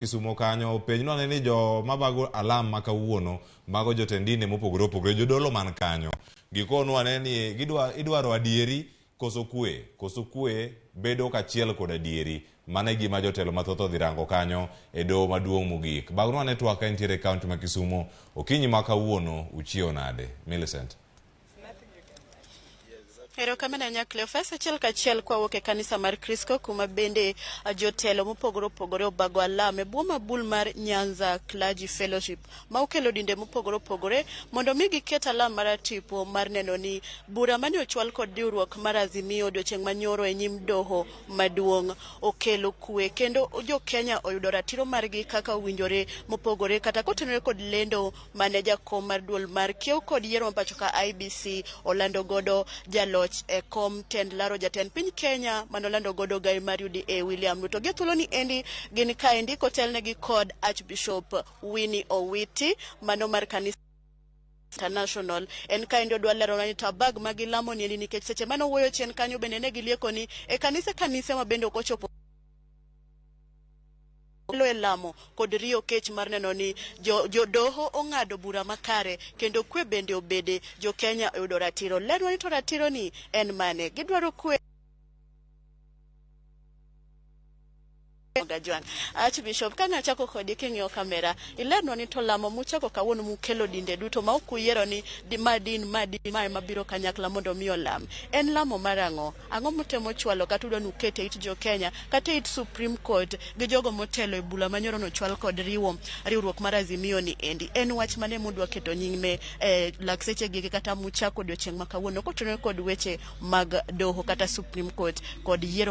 Kisumu kanyo penj no ni jo mabago alam makawuono mago jotendine mopogore opogore jodolo man kanyo gikonu aneni idwaro adieri koso kwe bedo kachiel kod adieri mane gima jotelo mathoth odhi rango kanyo e doho maduong' mogik bagno ane twaka entiere kaunti ma Kisumu okinyi makawuono uchio nade Millicent. Ero kamana nyakle ofesa achiel kachiel kwa wuok e kanisa mar Kristo kuma bende jotelo mopogore opogore Obago alam e bwo mabul mar Nyanza Clergy Fellowship ma okelo dinde mopogore opogore mondo mi giket alam mar tipo mar neno ni bura mane ochwal kod diuruok mar Azimio odiochieng' manyoro e nyim doho maduong' okelo kwe kendo jo Kenya oyudo ratiro margi kaka owinjore mopogore kata kotenore kod lendo mane jakom mar duol mar kiew kod yiero mapacho ka IBC olando godo jaloch e kom tend laro jatend piny Kenya manolando godo gai mar UDA William Ruto. Gethulo ni endi gin kaendi kotelnegi kod Archbishop Winnie Owiti mano mar kanisa International en kaendi odwa lero ni tabag magilamo ni nikech seche mano wuoyo chien kanyo bende ne gilieko ni e kanisa ma bende okochopo e lamo kod rio kech mar neno ni jodoho ong'ado bura makare kendo kwe bende obede jo Kenya oyudo ratiro. Lerwa ni to ratiro ni en mane gidwaro kwe Joan Archbishop kana chako kodi king'iyo kamera ilerno ni to lamo muchako kawuono mukelo dinde duto ma okuyiero ni madin mabiro kanyakla mondo mi olam en lamo marang'o ang'o mutemo chwalo kata udwa nukete it jo Kenya kata it Supreme Court gi jogo motelo e bula manyoro no chwal kod riwruok mar Azimio ni endi en wach mane mudwa keto nyime lakseche gigi kata muchako odiochieng' makawuono kotenore kod weche mag doho kata Supreme Court kod yiero